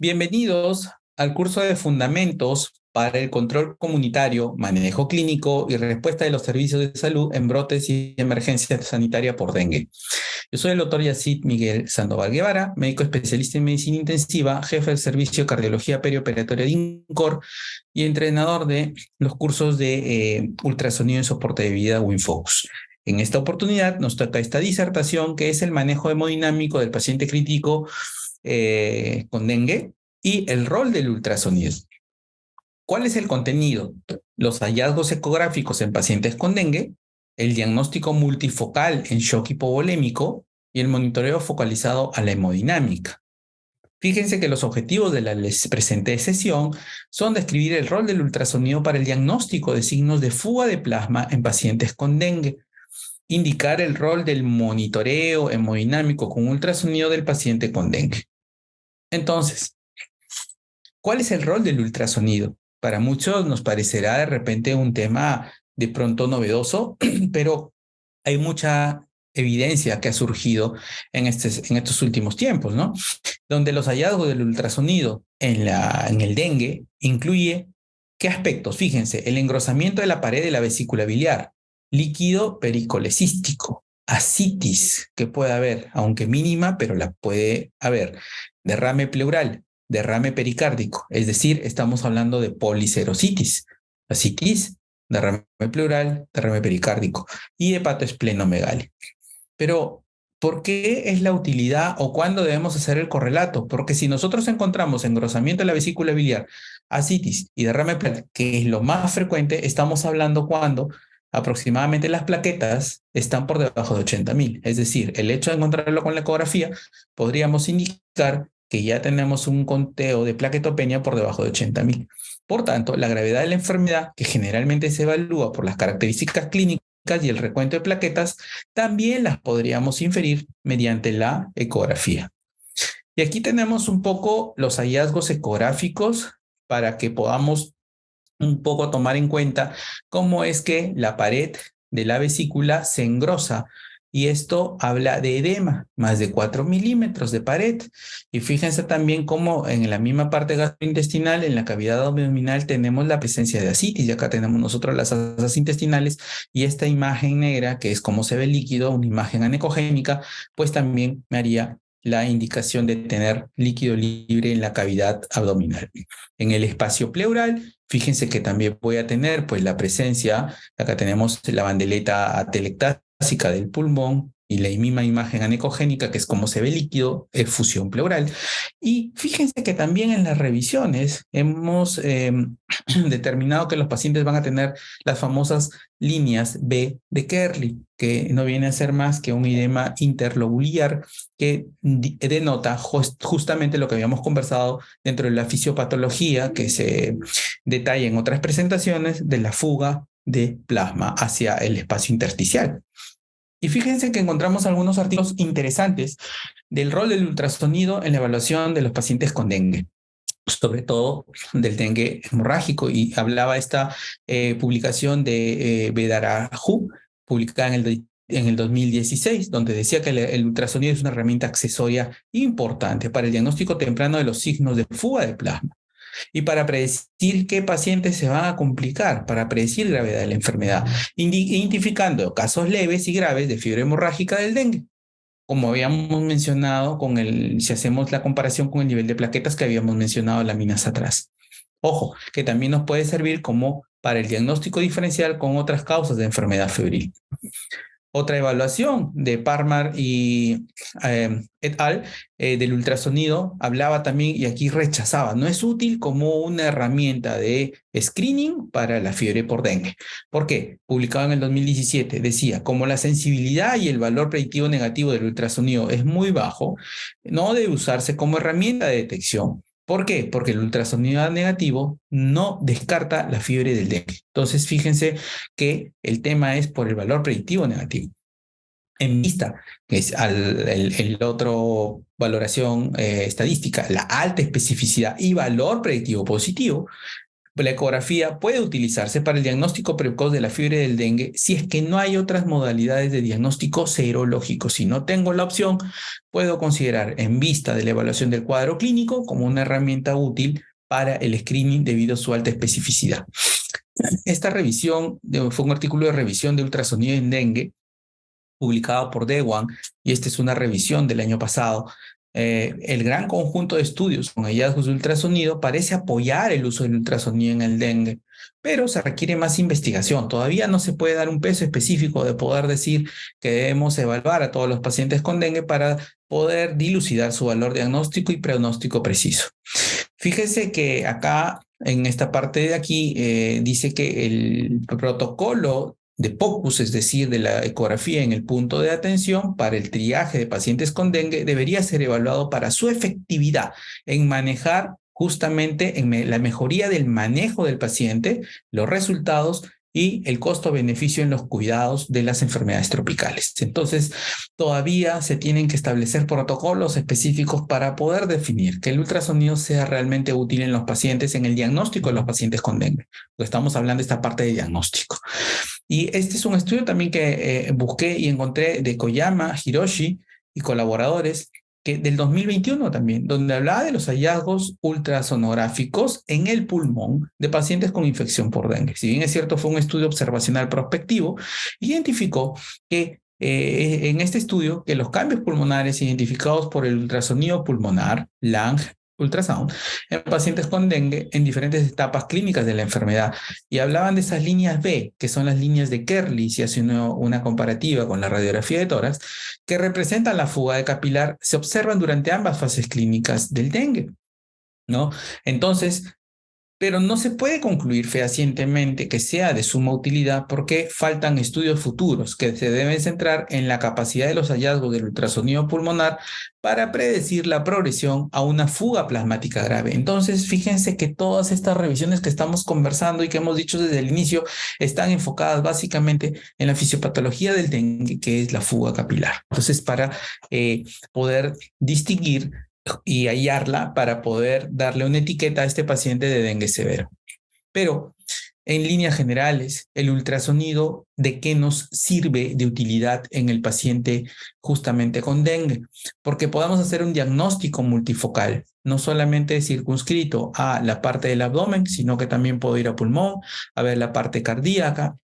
Bienvenidos al curso de Fundamentos para el Control Comunitario, Manejo Clínico y Respuesta de los Servicios de Salud en Brotes y Emergencias Sanitarias por Dengue. Yo soy el doctor Yacid Miguel Sandoval Guevara, médico especialista en medicina intensiva, jefe del servicio de cardiología perioperatoria de INCOR y entrenador de los cursos de ultrasonido en soporte de vida WinFocus. En esta oportunidad nos toca esta disertación que es el manejo hemodinámico del paciente crítico con dengue y el rol del ultrasonido. ¿Cuál es el contenido? Los hallazgos ecográficos en pacientes con dengue, el diagnóstico multifocal en shock hipovolémico y el monitoreo focalizado a la hemodinámica. Fíjense que los objetivos de la presente sesión son describir el rol del ultrasonido para el diagnóstico de signos de fuga de plasma en pacientes con dengue, indicar el rol del monitoreo hemodinámico con ultrasonido del paciente con dengue. Entonces, ¿cuál es el rol del ultrasonido? Para muchos nos parecerá de repente un tema de pronto novedoso, pero hay mucha evidencia que ha surgido en estos últimos tiempos, ¿no? Donde los hallazgos del ultrasonido en el dengue incluye ¿qué aspectos? Fíjense, el engrosamiento de la pared de la vesícula biliar, líquido pericolecístico, ascitis que puede haber, aunque mínima, pero la puede haber, derrame pleural, derrame pericárdico, es decir, estamos hablando de policerositis, ascitis, derrame pleural, derrame pericárdico y hepatoesplenomegalia. Pero, ¿por qué es la utilidad o cuándo debemos hacer el correlato? Porque si nosotros encontramos engrosamiento de la vesícula biliar, ascitis y derrame pleural, que es lo más frecuente, estamos hablando cuando aproximadamente las plaquetas están por debajo de 80.000. Es decir, el hecho de encontrarlo con la ecografía podríamos indicar que ya tenemos un conteo de plaquetopenia por debajo de 80.000. Por tanto, la gravedad de la enfermedad, que generalmente se evalúa por las características clínicas y el recuento de plaquetas, también las podríamos inferir mediante la ecografía. Y aquí tenemos un poco los hallazgos ecográficos para que podamos un poco tomar en cuenta cómo es que la pared de la vesícula se engrosa. Y esto habla de edema, más de 4 milímetros de pared. Y fíjense también cómo en la misma parte gastrointestinal, en la cavidad abdominal, tenemos la presencia de ascitis. Y acá tenemos nosotros las asas intestinales. Y esta imagen negra, que es cómo se ve el líquido, una imagen anecogénica, pues también me haría la indicación de tener líquido libre en la cavidad abdominal. En el espacio pleural, fíjense que también voy a tener pues la presencia, acá tenemos la bandeleta atelectásica del pulmón y la misma imagen anecogénica, que es como se ve líquido, efusión pleural. Y fíjense que también en las revisiones hemos determinado que los pacientes van a tener las famosas líneas B de Kerley, que no viene a ser más que un edema interlobular que denota justamente lo que habíamos conversado dentro de la fisiopatología que se detalla en otras presentaciones de la fuga de plasma hacia el espacio intersticial. Y fíjense que encontramos algunos artículos interesantes del rol del ultrasonido en la evaluación de los pacientes con dengue, sobre todo del dengue hemorrágico. Y hablaba esta publicación de Bedaraju, publicada en el 2016, donde decía que el ultrasonido es una herramienta accesoria importante para el diagnóstico temprano de los signos de fuga de plasma y para predecir qué pacientes se van a complicar, para predecir gravedad de la enfermedad, identificando casos leves y graves de fiebre hemorrágica del dengue. Como habíamos mencionado, si hacemos la comparación con el nivel de plaquetas que habíamos mencionado láminas atrás. Ojo, que también nos puede servir como para el diagnóstico diferencial con otras causas de enfermedad febril. Otra evaluación de Parmar y et al. Del ultrasonido hablaba también, y aquí rechazaba, no es útil como una herramienta de screening para la fiebre por dengue. ¿Por qué? Publicado en el 2017, decía, como la sensibilidad y el valor predictivo negativo del ultrasonido es muy bajo, no debe usarse como herramienta de detección. ¿Por qué? Porque el ultrasonido negativo no descarta la fiebre del dengue. Entonces, fíjense que el tema es por el valor predictivo negativo. En vista, que es el otro valoración estadística, la alta especificidad y valor predictivo positivo, La ecografía puede utilizarse para el diagnóstico precoz de la fiebre del dengue si es que no hay otras modalidades de diagnóstico serológico. Si no tengo la opción, puedo considerar en vista de la evaluación del cuadro clínico como una herramienta útil para el screening debido a su alta especificidad. Esta revisión fue un artículo de revisión de ultrasonido en dengue publicado por Dewan, y esta es una revisión del año pasado. El gran conjunto de estudios con hallazgos de ultrasonido parece apoyar el uso del ultrasonido en el dengue, pero se requiere más investigación. Todavía no se puede dar un peso específico de poder decir que debemos evaluar a todos los pacientes con dengue para poder dilucidar su valor diagnóstico y pronóstico preciso. Fíjese que acá, en esta parte de aquí, dice que el protocolo de POCUS, es decir, de la ecografía en el punto de atención para el triaje de pacientes con dengue, debería ser evaluado para su efectividad en manejar justamente en la mejoría del manejo del paciente, los resultados y el costo-beneficio en los cuidados de las enfermedades tropicales. Entonces, todavía se tienen que establecer protocolos específicos para poder definir que el ultrasonido sea realmente útil en los pacientes, en el diagnóstico de los pacientes con dengue. Estamos hablando de esta parte de diagnóstico. Y este es un estudio también que busqué y encontré de Koyama, Hiroshi y colaboradores del 2021 también, donde hablaba de los hallazgos ultrasonográficos en el pulmón de pacientes con infección por dengue. Si bien es cierto, fue un estudio observacional prospectivo, identificó que en este estudio que los cambios pulmonares identificados por el ultrasonido pulmonar, LANG, ultrasound, en pacientes con dengue en diferentes etapas clínicas de la enfermedad, y hablaban de esas líneas B, que son las líneas de Kerley, si hace una comparativa con la radiografía de tórax, que representan la fuga de capilar, se observan durante ambas fases clínicas del dengue, ¿no? Entonces, pero no se puede concluir fehacientemente que sea de suma utilidad porque faltan estudios futuros que se deben centrar en la capacidad de los hallazgos del ultrasonido pulmonar para predecir la progresión a una fuga plasmática grave. Entonces, fíjense que todas estas revisiones que estamos conversando y que hemos dicho desde el inicio están enfocadas básicamente en la fisiopatología del dengue, que es la fuga capilar. Entonces, para poder distinguir y hallarla para poder darle una etiqueta a este paciente de dengue severo. Pero en líneas generales, el ultrasonido, ¿de qué nos sirve de utilidad en el paciente justamente con dengue? Porque podamos hacer un diagnóstico multifocal, no solamente circunscrito a la parte del abdomen, sino que también puedo ir a pulmón, a ver la parte cardíaca,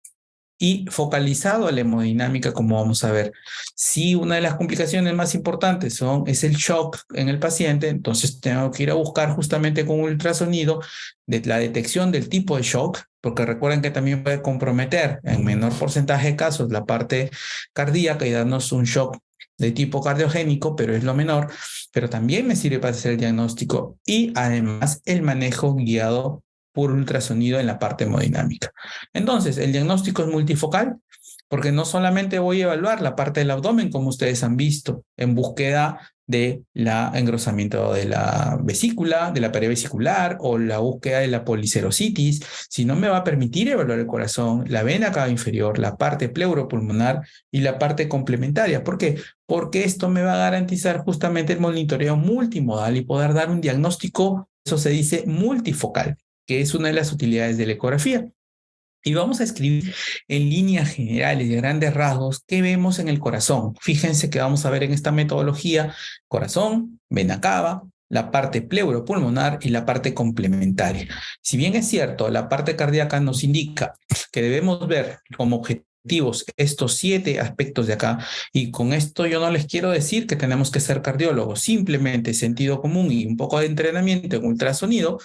y focalizado a la hemodinámica, como vamos a ver. Si una de las complicaciones más importantes es el shock en el paciente, entonces tengo que ir a buscar justamente con ultrasonido de la detección del tipo de shock, porque recuerden que también puede comprometer en menor porcentaje de casos la parte cardíaca y darnos un shock de tipo cardiogénico, pero es lo menor, pero también me sirve para hacer el diagnóstico y además el manejo guiado por ultrasonido en la parte hemodinámica. Entonces, el diagnóstico es multifocal porque no solamente voy a evaluar la parte del abdomen, como ustedes han visto, en búsqueda de la engrosamiento de la vesícula, de la pared vesicular o la búsqueda de la policerositis, sino me va a permitir evaluar el corazón, la vena cava inferior, la parte pleuropulmonar y la parte complementaria. ¿Por qué? Porque esto me va a garantizar justamente el monitoreo multimodal y poder dar un diagnóstico, eso se dice multifocal, que es una de las utilidades de la ecografía. Y vamos a escribir en líneas generales, de grandes rasgos, qué vemos en el corazón. Fíjense que vamos a ver en esta metodología corazón, vena cava, la parte pleuropulmonar y la parte complementaria. Si bien es cierto, la parte cardíaca nos indica que debemos ver como objetivos estos 7 aspectos de acá, y con esto yo no les quiero decir que tenemos que ser cardiólogos, simplemente sentido común y un poco de entrenamiento en ultrasonido,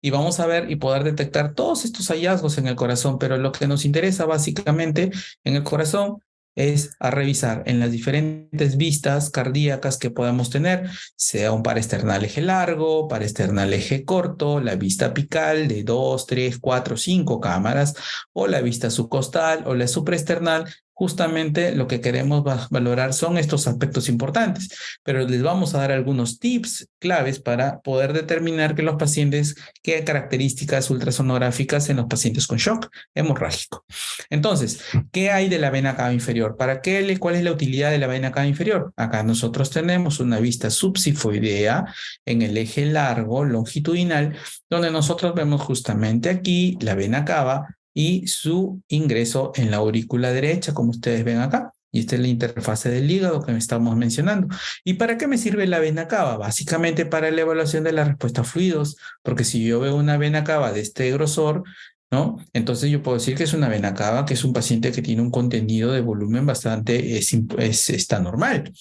y vamos a ver y poder detectar todos estos hallazgos en el corazón, pero lo que nos interesa básicamente en el corazón es a revisar en las diferentes vistas cardíacas que podamos tener, sea un paraesternal eje largo, paraesternal eje corto, la vista apical de 2, 3, 4, 5 cámaras, o la vista subcostal o la supraesternal, justamente lo que queremos valorar son estos aspectos importantes, pero les vamos a dar algunos tips claves para poder determinar que los pacientes, qué características ultrasonográficas en los pacientes con shock hemorrágico. Entonces, ¿qué hay de la vena cava inferior? ¿Cuál es la utilidad de la vena cava inferior? Acá nosotros tenemos una vista subsifoidea en el eje largo, longitudinal, donde nosotros vemos justamente aquí la vena cava y su ingreso en la aurícula derecha, como ustedes ven acá. Y esta es la interfase del hígado que estamos mencionando. ¿Y para qué me sirve la vena cava? Básicamente para la evaluación de la respuesta a fluidos, porque si yo veo una vena cava de este grosor, ¿no? Entonces yo puedo decir que es una vena cava, que es un paciente que tiene un contenido de volumen bastante, está normal.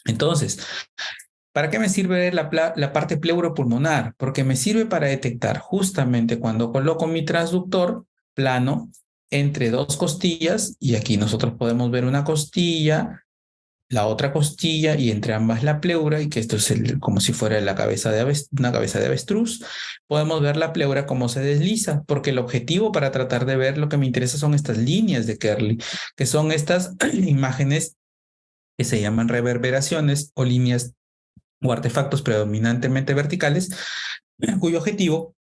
Entonces, ¿para qué me sirve la parte pleuropulmonar? Porque me sirve para detectar justamente cuando coloco mi transductor plano entre dos costillas, y aquí nosotros podemos ver una costilla, la otra costilla y entre ambas la pleura, y que esto es como si fuera la cabeza una cabeza de avestruz. Podemos ver la pleura cómo se desliza, porque el objetivo para tratar de ver lo que me interesa son estas líneas de Kerley, que son estas imágenes que se llaman reverberaciones o líneas o artefactos predominantemente verticales, cuyo objetivo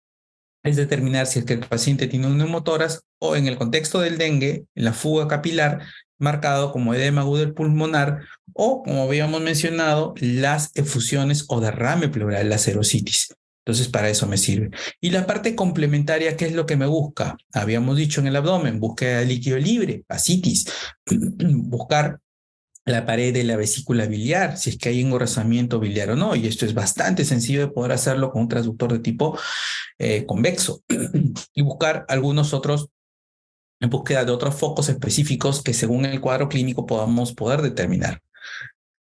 es determinar si es que el paciente tiene un neumotórax o, en el contexto del dengue, en la fuga capilar, marcado como edema agudo pulmonar, o, como habíamos mencionado, las efusiones o derrame pleural, la serositis. Entonces, para eso me sirve. Y la parte complementaria, ¿qué es lo que me busca? Habíamos dicho en el abdomen, búsqueda de líquido libre, ascitis, buscar la pared de la vesícula biliar, si es que hay engrosamiento biliar o no, y esto es bastante sencillo de poder hacerlo con un transductor de tipo convexo, y buscar algunos otros, en búsqueda de otros focos específicos que según el cuadro clínico podamos poder determinar.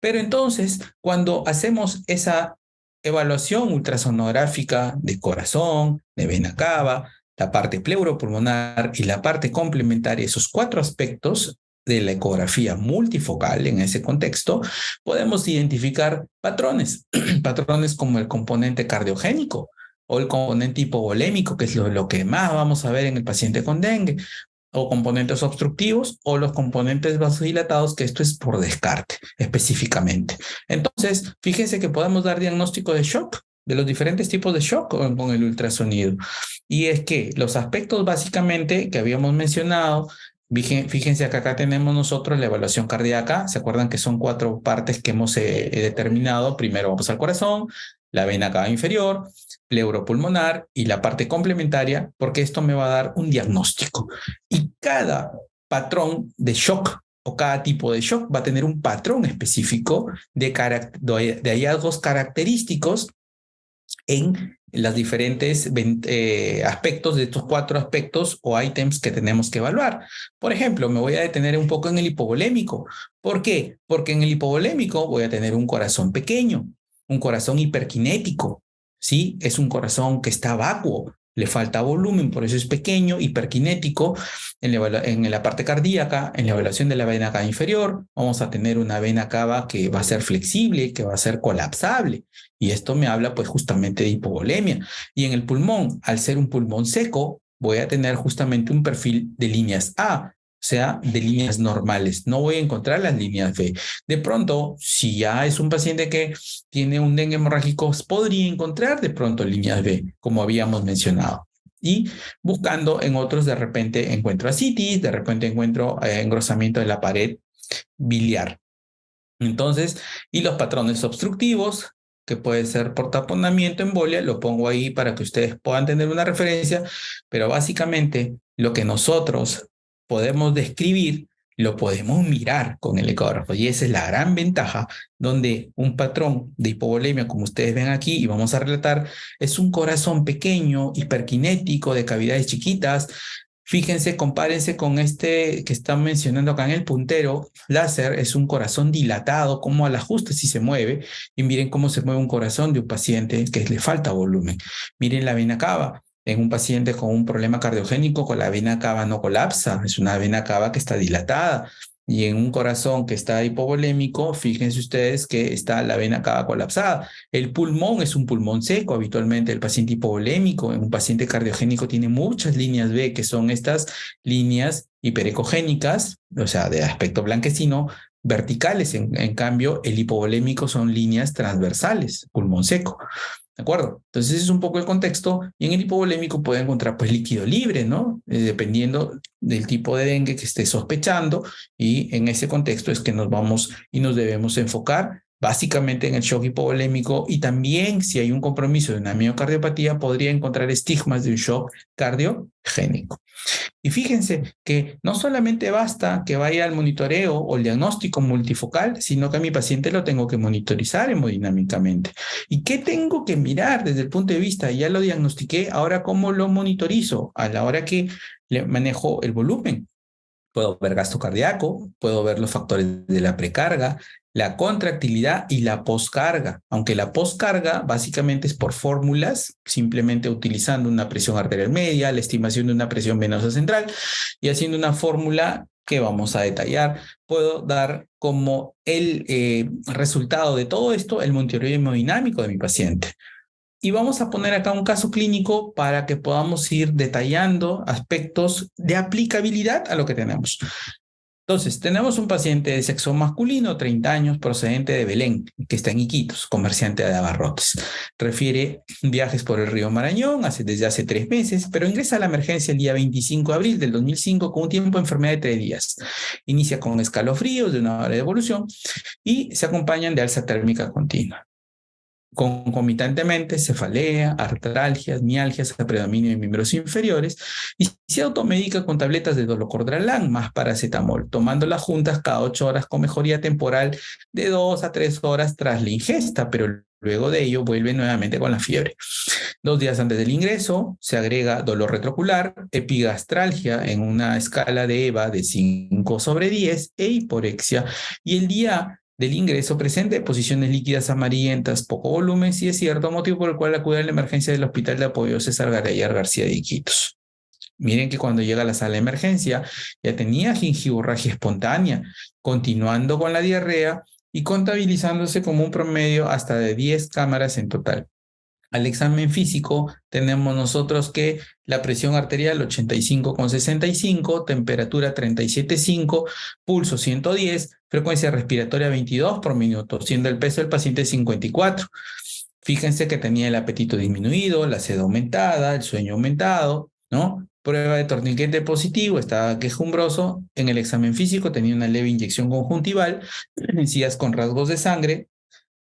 Pero entonces, cuando hacemos esa evaluación ultrasonográfica de corazón, de vena cava, la parte pleuropulmonar y la parte complementaria, esos cuatro aspectos de la ecografía multifocal en ese contexto, podemos identificar patrones, patrones como el componente cardiogénico o el componente hipovolémico, que es lo que más vamos a ver en el paciente con dengue, o componentes obstructivos o los componentes vasodilatados, que esto es por descarte específicamente. Entonces, fíjense que podemos dar diagnóstico de shock, de los diferentes tipos de shock con el ultrasonido. Y es que los aspectos básicamente que habíamos mencionado, fíjense que acá tenemos nosotros la evaluación cardíaca. ¿Se acuerdan que son cuatro partes que hemos determinado? Primero vamos al corazón, la vena cava inferior, pleuropulmonar y la parte complementaria, porque esto me va a dar un diagnóstico. Y cada patrón de shock o cada tipo de shock va a tener un patrón específico de hallazgos característicos en los diferentes aspectos de estos cuatro aspectos o ítems que tenemos que evaluar. Por ejemplo, me voy a detener un poco en el hipovolémico. ¿Por qué? Porque en el hipovolémico voy a tener un corazón pequeño, un corazón hiperkinético, ¿sí? Es un corazón que está vacuo, le falta volumen, por eso es pequeño, hiperkinético. En la parte cardíaca, en la evaluación de la vena cava inferior, vamos a tener una vena cava que va a ser flexible, que va a ser colapsable. Y esto me habla pues justamente de hipovolemia. Y en el pulmón, al ser un pulmón seco, voy a tener justamente un perfil de líneas A, o sea, de líneas normales. No voy a encontrar las líneas B. De pronto, si ya es un paciente que tiene un dengue hemorrágico, podría encontrar de pronto líneas B, como habíamos mencionado. Y buscando en otros, de repente encuentro ascitis, de repente encuentro engrosamiento de la pared biliar. Entonces, y los patrones obstructivos, que puede ser por taponamiento, embolia, lo pongo ahí para que ustedes puedan tener una referencia, pero básicamente lo que nosotros podemos describir, lo podemos mirar con el ecógrafo, y esa es la gran ventaja, donde un patrón de hipovolemia, como ustedes ven aquí, y vamos a relatar, es un corazón pequeño, hiperkinético, de cavidades chiquitas. Fíjense, compárense con este que están mencionando acá en el puntero láser, es un corazón dilatado, como al ajuste si se mueve, y miren cómo se mueve un corazón de un paciente que le falta volumen. Miren la vena cava, en un paciente con un problema cardiogénico, con la vena cava no colapsa, es una vena cava que está dilatada. Y en un corazón que está hipovolémico, fíjense ustedes que está la vena cava colapsada. El pulmón es un pulmón seco. Habitualmente el paciente hipovolémico, en un paciente cardiogénico, tiene muchas líneas B, que son estas líneas hiperecogénicas, o sea, de aspecto blanquecino, verticales. En cambio, el hipovolémico son líneas transversales, pulmón seco. ¿De acuerdo? Entonces, ese es un poco el contexto. Y en el hipovolémico puede encontrar pues líquido libre, ¿no? Dependiendo del tipo de dengue que esté sospechando. Y en ese contexto es que nos vamos y nos debemos enfocar básicamente en el shock hipovolémico, y también si hay un compromiso de una miocardiopatía, podría encontrar estigmas de un shock cardiogénico. Y fíjense que no solamente basta que vaya al monitoreo o el diagnóstico multifocal, sino que a mi paciente lo tengo que monitorizar hemodinámicamente. ¿Y qué tengo que mirar desde el punto de vista? Ya lo diagnostiqué, ahora ¿cómo lo monitorizo? A la hora que le manejo el volumen. Puedo ver gasto cardíaco, puedo ver los factores de la precarga, la contractilidad y la poscarga. Aunque la poscarga básicamente es por fórmulas, simplemente utilizando una presión arterial media, la estimación de una presión venosa central y haciendo una fórmula que vamos a detallar, puedo dar como el resultado de todo esto el monitoreo hemodinámico de mi paciente. Y vamos a poner acá un caso clínico para que podamos ir detallando aspectos de aplicabilidad a lo que tenemos. Entonces, tenemos un paciente de sexo masculino, 30 años, procedente de Belén, que está en Iquitos, comerciante de abarrotes. Refiere viajes por el río Marañón desde hace 3 meses, pero ingresa a la emergencia el día 25 de abril del 2005 con un tiempo de enfermedad de 3 días. Inicia con escalofríos de una hora de evolución y se acompañan de alza térmica continua. Concomitantemente, cefalea, artralgias, mialgias, predominio de miembros inferiores, y se automedica con tabletas de dolocordralán más paracetamol, tomándolas juntas cada 8 horas con mejoría temporal de 2 a 3 horas tras la ingesta, pero luego de ello vuelve nuevamente con la fiebre. 2 días antes del ingreso se agrega dolor retrocular, epigastralgia en una escala de EVA de 5/10 e hiporexia, y el día del ingreso presente posiciones líquidas amarillentas, poco volumen, si es cierto, motivo por el cual acude a la emergencia del Hospital de Apoyo César Garayar García de Iquitos. Miren que cuando llega a la sala de emergencia ya tenía gingivorragia espontánea, continuando con la diarrea y contabilizándose como un promedio hasta de 10 cámaras en total. Al examen físico tenemos nosotros que la presión arterial 85,65, temperatura 37,5, pulso 110, frecuencia respiratoria 22 por minuto, siendo el peso del paciente 54. Fíjense que tenía el apetito disminuido, la sed aumentada, el sueño aumentado, ¿no? Prueba de torniquete positivo, estaba quejumbroso. En el examen físico tenía una leve inyección conjuntival, encías con rasgos de sangre,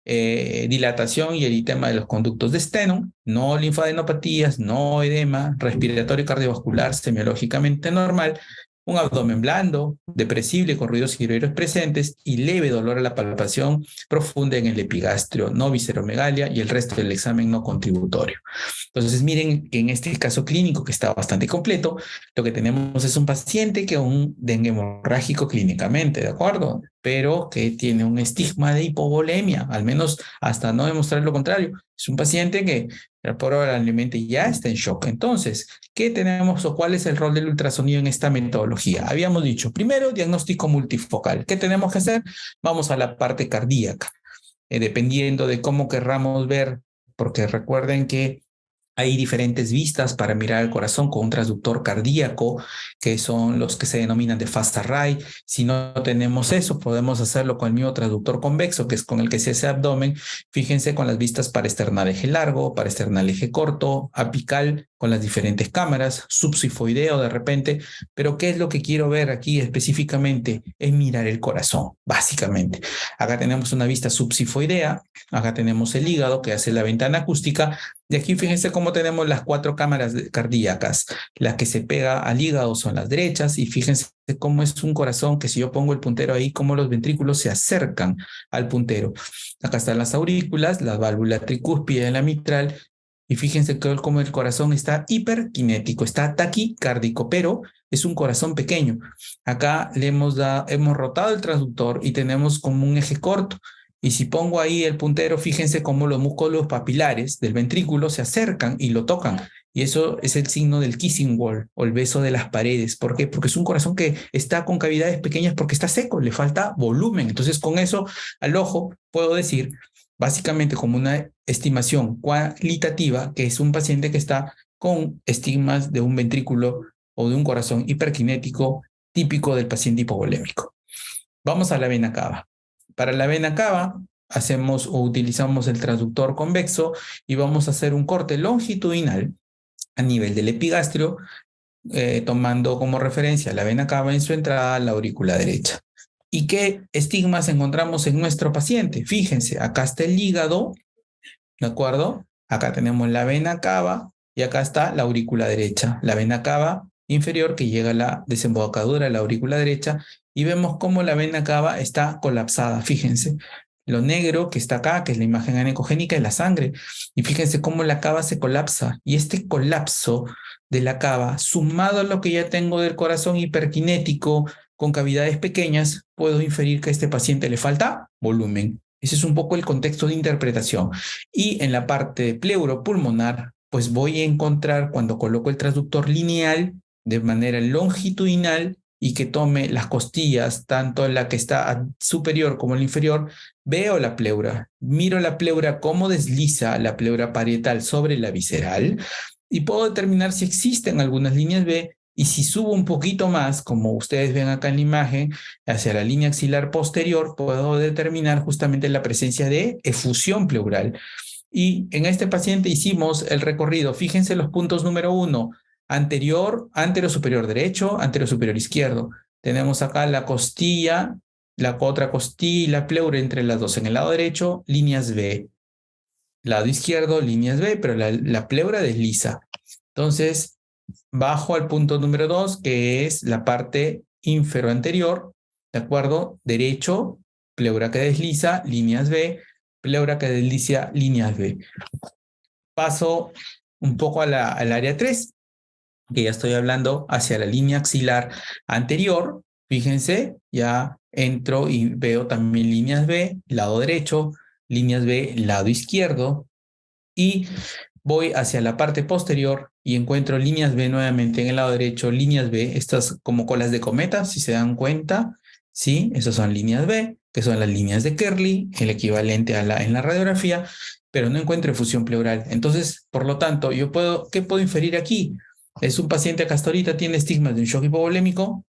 dilatación y eritema de los conductos de Steno, no linfadenopatías, no edema, respiratorio cardiovascular semiológicamente normal, un abdomen blando, depresible con ruidos giroides presentes y leve dolor a la palpación profunda en el epigastrio, no visceromegalia, y el resto del examen no contributorio. Entonces, miren que en este caso clínico, que está bastante completo, lo que tenemos es un paciente que un dengue hemorrágico clínicamente, ¿de acuerdo? Pero que tiene un estigma de hipovolemia, al menos hasta no demostrar lo contrario. Es un paciente que probablemente ya está en shock. Entonces, ¿qué tenemos o cuál es el rol del ultrasonido en esta metodología? Habíamos dicho, primero, diagnóstico multifocal. ¿Qué tenemos que hacer? Vamos a la parte cardíaca, dependiendo de cómo querramos ver, porque recuerden que hay diferentes vistas para mirar el corazón con un transductor cardíaco, que son los que se denominan de fast array. Si no tenemos eso, podemos hacerlo con el mismo transductor convexo, que es con el que se hace abdomen. Fíjense con las vistas para external eje largo, para external eje corto, apical, con las diferentes cámaras, subsifoideo de repente. Pero ¿qué es lo que quiero ver aquí específicamente? Es mirar el corazón, básicamente. Acá tenemos una vista subsifoidea, acá tenemos el hígado que hace la ventana acústica. Y aquí fíjense cómo tenemos las 4 cámaras cardíacas. Las que se pega al hígado son las derechas, y fíjense cómo es un corazón que si yo pongo el puntero ahí, cómo los ventrículos se acercan al puntero. Acá están las aurículas, la válvula tricúspide de la mitral, y fíjense cómo el corazón está hiperkinético, está taquicárdico, pero es un corazón pequeño. Acá hemos rotado el transductor y tenemos como un eje corto. Y si pongo ahí el puntero, fíjense cómo los músculos papilares del ventrículo se acercan y lo tocan. y eso es el signo del kissing wall o el beso de las paredes. ¿Por qué? Porque es un corazón que está con cavidades pequeñas porque está seco, le falta volumen. Entonces, con eso al ojo puedo decir, básicamente como una estimación cualitativa, que es un paciente que está con estigmas de un ventrículo o de un corazón hiperkinético típico del paciente hipovolémico. Vamos a la vena cava. Para la vena cava hacemos o utilizamos el transductor convexo y vamos a hacer un corte longitudinal a nivel del epigastrio, tomando como referencia la vena cava en su entrada a la aurícula derecha. ¿Y qué estigmas encontramos en nuestro paciente? Fíjense, acá está el hígado, ¿de acuerdo? Acá tenemos la vena cava y acá está la aurícula derecha. La vena cava inferior que llega a la desembocadura de la aurícula derecha y vemos cómo la vena cava está colapsada. Fíjense, lo negro que está acá, que es la imagen anecogénica, es la sangre. Y fíjense cómo la cava se colapsa. Y este colapso de la cava, sumado a lo que ya tengo del corazón hiperkinético con cavidades pequeñas, puedo inferir que a este paciente le falta volumen. Ese es un poco el contexto de interpretación. Y en la parte pleuropulmonar, pues voy a encontrar cuando coloco el transductor lineal de manera longitudinal y que tome las costillas, tanto la que está superior como la inferior, veo la pleura, miro la pleura, cómo desliza la pleura parietal sobre la visceral y puedo determinar si existen algunas líneas B y si subo un poquito más, como ustedes ven acá en la imagen, hacia la línea axilar posterior, puedo determinar justamente la presencia de efusión pleural. Y en este paciente hicimos el recorrido. Fíjense los puntos número 1, anterior, anterior superior derecho, anterior superior izquierdo. Tenemos acá la costilla, la otra costilla y la pleura entre las dos. En el lado derecho, líneas B. Lado izquierdo, líneas B, pero la pleura desliza. Entonces, bajo al punto número 2, que es la parte inferoanterior, ¿de acuerdo? Derecho, pleura que desliza, líneas B, pleura que desliza, líneas B. Paso un poco al área 3, que ya estoy hablando hacia la línea axilar anterior. Fíjense, ya entro y veo también líneas B, lado derecho, líneas B, lado izquierdo, y voy hacia la parte posterior y encuentro líneas B nuevamente en el lado derecho, líneas B, estas como colas de cometa, si se dan cuenta, ¿sí? Esas son líneas B, que son las líneas de Kerley, el equivalente a en la radiografía, pero no encuentro efusión pleural. Entonces, por lo tanto, ¿qué puedo inferir aquí? Es un paciente que hasta ahorita tiene estigmas de un shock hipovolémico,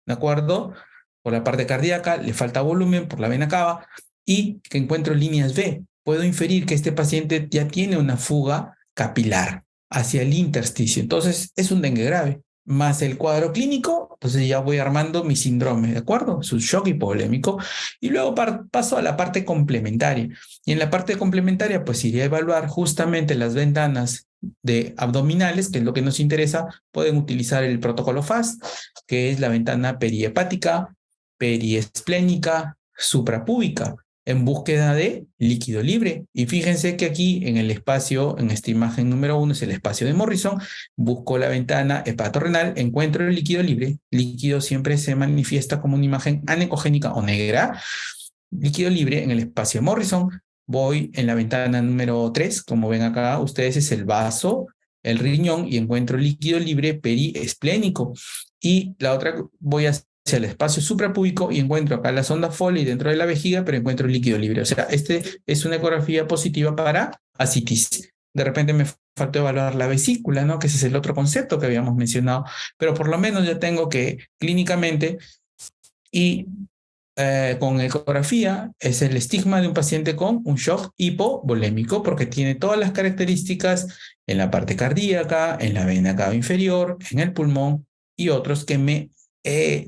¿de acuerdo? Por la parte cardíaca, le falta volumen por la vena cava y que encuentro líneas B. Puedo inferir que este paciente ya tiene una fuga capilar hacia el intersticio. Entonces, es un dengue grave. Más el cuadro clínico, entonces ya voy armando mi síndrome, ¿de acuerdo? Es un shock hipovolémico. Y luego paso a la parte complementaria. Y en la parte complementaria, pues iré a evaluar justamente las ventanas de abdominales, que es lo que nos interesa. Pueden utilizar el protocolo FAST, que es la ventana periepática, periesplénica, suprapúbica, en búsqueda de líquido libre. Y fíjense que aquí en el espacio, en esta imagen número 1, es el espacio de Morrison, busco la ventana hepatorrenal, encuentro el líquido libre. Líquido siempre se manifiesta como una imagen anecogénica o negra. Líquido libre en el espacio de Morrison. Voy en la ventana número 3, como ven acá ustedes, es el vaso, el riñón, y encuentro líquido libre periesplénico. Y la otra, voy hacia el espacio suprapúbico y encuentro acá la sonda Foley dentro de la vejiga, pero encuentro líquido libre. O sea, este es una ecografía positiva para ascitis. De repente me faltó evaluar la vesícula, ¿no? Que ese es el otro concepto que habíamos mencionado, pero por lo menos ya tengo que clínicamente y con ecografía es el estigma de un paciente con un shock hipovolémico porque tiene todas las características en la parte cardíaca, en la vena cava inferior, en el pulmón y otros que me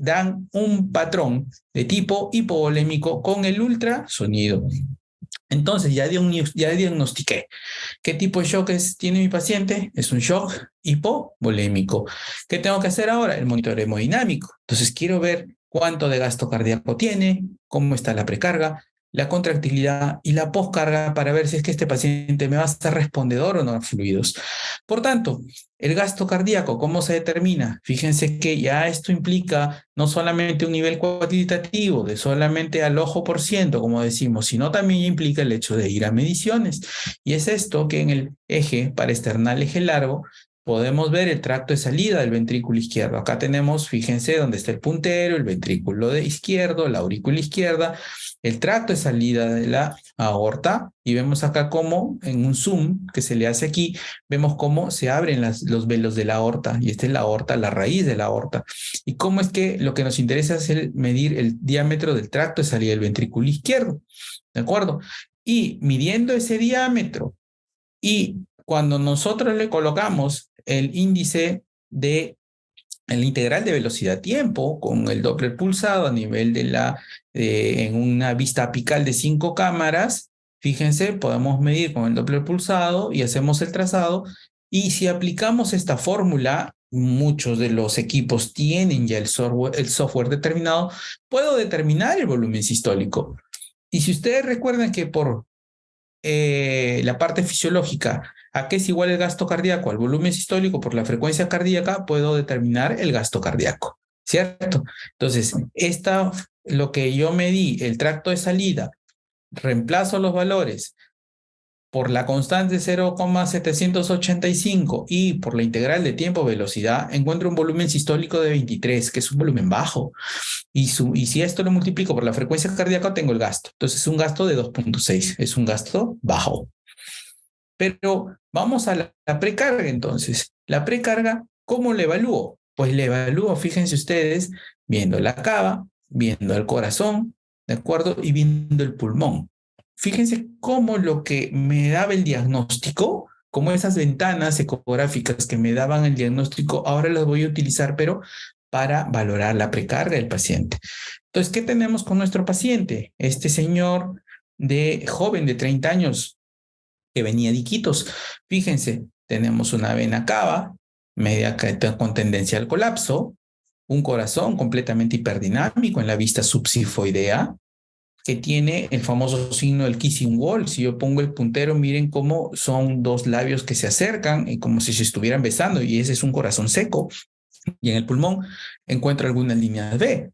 dan un patrón de tipo hipovolémico con el ultrasonido. Entonces ya diagnostiqué qué tipo de shock tiene mi paciente. Es un shock hipovolémico. ¿Qué tengo que hacer ahora? El monitoreo hemodinámico. Entonces quiero ver cuánto de gasto cardíaco tiene, cómo está la precarga, la contractilidad y la poscarga para ver si es que este paciente me va a estar respondedor o no a fluidos. Por tanto, el gasto cardíaco, ¿cómo se determina? Fíjense que ya esto implica no solamente un nivel cuantitativo de solamente al ojo por ciento, como decimos, sino también implica el hecho de ir a mediciones. Y es esto que en el eje parasternal eje largo podemos ver el tracto de salida del ventrículo izquierdo. Acá tenemos, fíjense, dónde está el puntero, el ventrículo izquierdo, la aurícula izquierda, el tracto de salida de la aorta, y vemos acá cómo en un zoom que se le hace aquí, vemos cómo se abren los velos de la aorta, y esta es la aorta, la raíz de la aorta. Y cómo es que lo que nos interesa es medir el diámetro del tracto de salida del ventrículo izquierdo, ¿de acuerdo? Y midiendo ese diámetro, y cuando nosotros le colocamos el índice de el integral de velocidad-tiempo con el Doppler pulsado a nivel en una vista apical de 5 cámaras, fíjense, podemos medir con el Doppler pulsado y hacemos el trazado. Y si aplicamos esta fórmula, muchos de los equipos tienen ya el software determinado, puedo determinar el volumen sistólico. Y si ustedes recuerdan que por la parte fisiológica, ¿a qué es igual el gasto cardíaco? Al volumen sistólico por la frecuencia cardíaca, puedo determinar el gasto cardíaco, ¿cierto? Entonces, lo que yo medí, el tracto de salida, reemplazo los valores por la constante 0,785 y por la integral de tiempo-velocidad, encuentro un volumen sistólico de 23, que es un volumen bajo. Y si esto lo multiplico por la frecuencia cardíaca, tengo el gasto. Entonces es un gasto de 2,6, es un gasto bajo. Pero vamos a la precarga entonces. La precarga, ¿cómo la evalúo? Pues la evalúo, fíjense ustedes, viendo la cava, viendo el corazón, ¿de acuerdo? Y viendo el pulmón. Fíjense cómo lo que me daba el diagnóstico, como esas ventanas ecográficas que me daban el diagnóstico, ahora las voy a utilizar, pero para valorar la precarga del paciente. Entonces, ¿qué tenemos con nuestro paciente? Este señor joven de 30 años que venía de Iquitos. Fíjense, tenemos una vena cava, media con tendencia al colapso, un corazón completamente hiperdinámico en la vista subsifoidea, que tiene el famoso signo del kissing wall. Si yo pongo el puntero, miren cómo son dos labios que se acercan y como si se estuvieran besando, y ese es un corazón seco. Y en el pulmón encuentro algunas líneas B.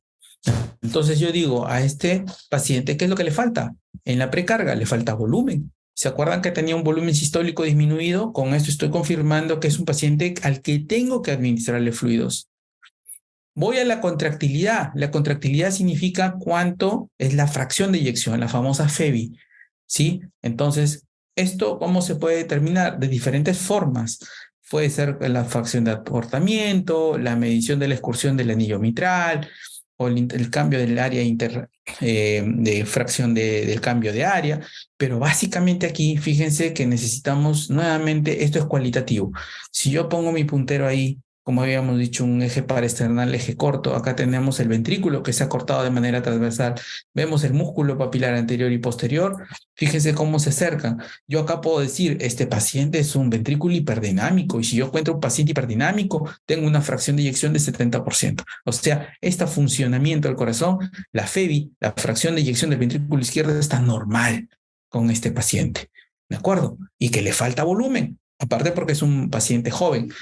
Entonces yo digo a este paciente, ¿qué es lo que le falta? En la precarga le falta volumen. ¿Se acuerdan que tenía un volumen sistólico disminuido? Con esto estoy confirmando que es un paciente al que tengo que administrarle fluidos. Voy a la contractilidad. La contractilidad significa cuánto es la fracción de eyección, la famosa FEBI, ¿sí? Entonces, ¿esto cómo se puede determinar? De diferentes formas. Puede ser la fracción de aportamiento, la medición de la excursión del anillo mitral, o el cambio del área de fracción del cambio de área, pero básicamente aquí fíjense que necesitamos nuevamente, esto es cualitativo. Si yo pongo mi puntero ahí, como habíamos dicho, un eje paraesternal, eje corto, acá tenemos el ventrículo que se ha cortado de manera transversal, vemos el músculo papilar anterior y posterior, fíjense cómo se acercan. Yo acá puedo decir, este paciente es un ventrículo hiperdinámico, y si yo encuentro un paciente hiperdinámico, tengo una fracción de eyección de 70%. O sea, este funcionamiento del corazón, la FEBI, la fracción de eyección del ventrículo izquierdo, está normal con este paciente, ¿de acuerdo? Y que le falta volumen, aparte porque es un paciente joven.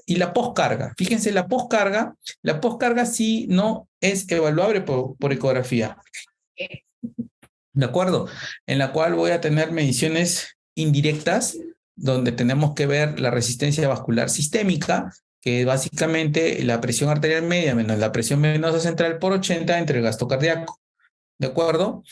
Y la poscarga, fíjense, la poscarga sí no es evaluable por ecografía, ¿de acuerdo? En la cual voy a tener mediciones indirectas, donde tenemos que ver la resistencia vascular sistémica, que es básicamente la presión arterial media menos la presión venosa central por 80 entre el gasto cardíaco, ¿de acuerdo?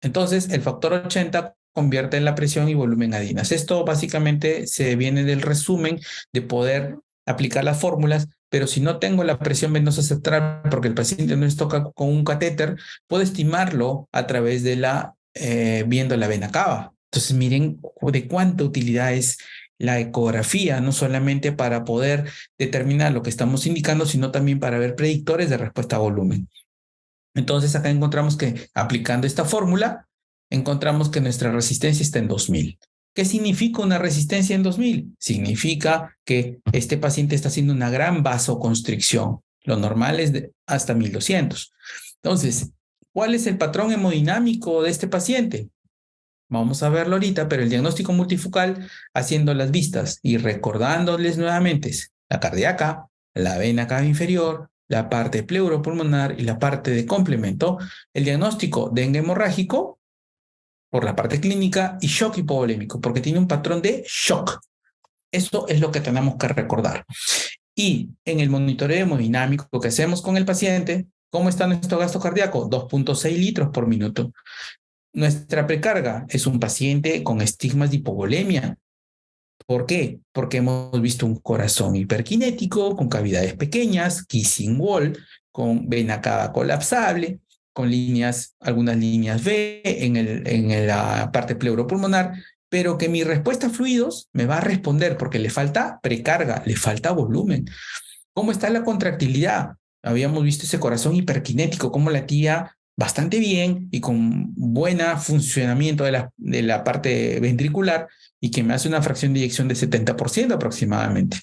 Entonces, el factor 80 convierte en la presión y volumen adinas. Esto básicamente se viene del resumen de poder aplicar las fórmulas, pero si no tengo la presión venosa central porque el paciente no toca con un catéter, puedo estimarlo a través de viendo la vena cava. Entonces, miren de cuánta utilidad es la ecografía, no solamente para poder determinar lo que estamos indicando, sino también para ver predictores de respuesta a volumen. Entonces acá encontramos que aplicando esta fórmula, encontramos que nuestra resistencia está en 2000. ¿Qué significa una resistencia en 2000? Significa que este paciente está haciendo una gran vasoconstricción. Lo normal es hasta 1200. Entonces, ¿Cuál es el patrón hemodinámico de este paciente? Vamos a verlo ahorita, pero el diagnóstico multifocal, haciendo las vistas y recordándoles nuevamente la cardíaca, la vena cava inferior, la parte pleuropulmonar y la parte de complemento, el diagnóstico dengue hemorrágico por la parte clínica y shock hipovolémico, porque tiene un patrón de shock. Esto es lo que tenemos que recordar. Y en el monitoreo hemodinámico que hacemos con el paciente, ¿cómo está nuestro gasto cardíaco? 2.6 litros por minuto. Nuestra precarga es un paciente con estigmas de hipovolemia. ¿Por qué? Porque hemos visto un corazón hiperkinético, con cavidades pequeñas, kissing wall, con vena cava colapsable, con líneas, algunas líneas V en la parte pleuropulmonar, pero que mi respuesta a fluidos me va a responder porque le falta precarga, le falta volumen. ¿Cómo está la contractilidad? Habíamos visto ese corazón hiperkinético, cómo latía bastante bien y con buen funcionamiento de la parte ventricular y que me hace una fracción de eyección de 70% aproximadamente.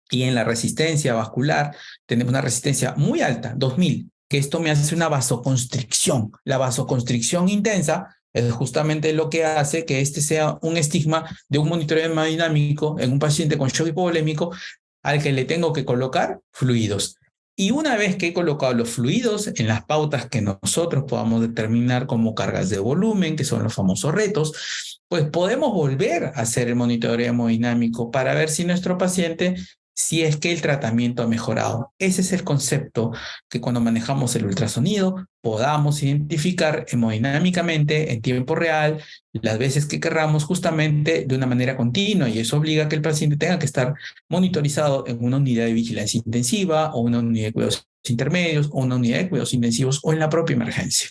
Y en la resistencia vascular tenemos una resistencia muy alta, 2000, que esto me hace una vasoconstricción. La vasoconstricción intensa es justamente lo que hace que este sea un estigma de un monitoreo hemodinámico en un paciente con shock hipovolémico al que le tengo que colocar fluidos. Y una vez que he colocado los fluidos en las pautas que nosotros podamos determinar como cargas de volumen, que son los famosos retos, pues podemos volver a hacer el monitoreo hemodinámico para ver si nuestro paciente, si es que el tratamiento ha mejorado. Ese es el concepto, que cuando manejamos el ultrasonido podamos identificar hemodinámicamente en tiempo real las veces que querramos, justamente de una manera continua, y eso obliga a que el paciente tenga que estar monitorizado en una unidad de vigilancia intensiva o una unidad de cuidados intermedios o una unidad de cuidados intensivos o en la propia emergencia.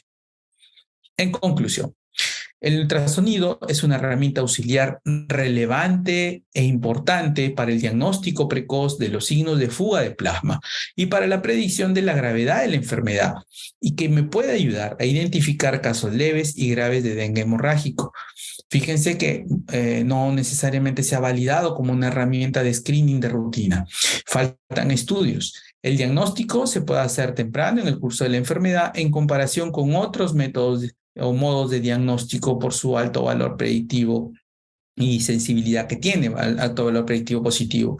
En conclusión, el ultrasonido es una herramienta auxiliar relevante e importante para el diagnóstico precoz de los signos de fuga de plasma y para la predicción de la gravedad de la enfermedad, y que me puede ayudar a identificar casos leves y graves de dengue hemorrágico. Fíjense que no necesariamente se ha validado como una herramienta de screening de rutina. Faltan estudios. El diagnóstico se puede hacer temprano en el curso de la enfermedad en comparación con otros métodos o modos de diagnóstico por su alto valor predictivo y sensibilidad que tiene, alto valor predictivo positivo.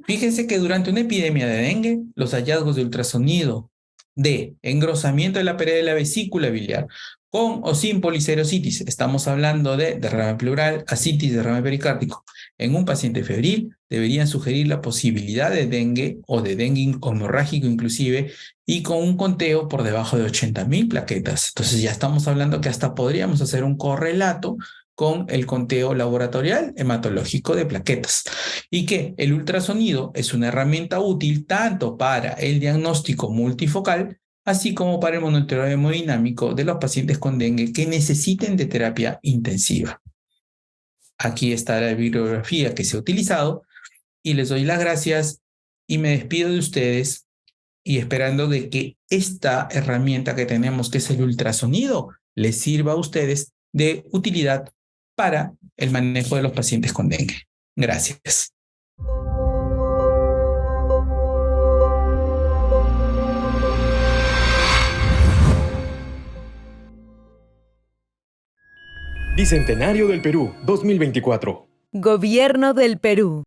Fíjense que durante una epidemia de dengue, los hallazgos de ultrasonido de engrosamiento de la pared de la vesícula biliar con o sin policerositis, estamos hablando de derrame pleural, ascitis, derrame pericárdico, en un paciente febril, deberían sugerir la posibilidad de dengue o de dengue hemorrágico inclusive, y con un conteo por debajo de 80.000 plaquetas. Entonces ya estamos hablando que hasta podríamos hacer un correlato con el conteo laboratorial hematológico de plaquetas, y que el ultrasonido es una herramienta útil tanto para el diagnóstico multifocal, así como para el monitoreo hemodinámico de los pacientes con dengue que necesiten de terapia intensiva. Aquí está la bibliografía que se ha utilizado y les doy las gracias y me despido de ustedes y esperando de que esta herramienta que tenemos, que es el ultrasonido, les sirva a ustedes de utilidad para el manejo de los pacientes con dengue. Gracias. Bicentenario del Perú 2024. Gobierno del Perú.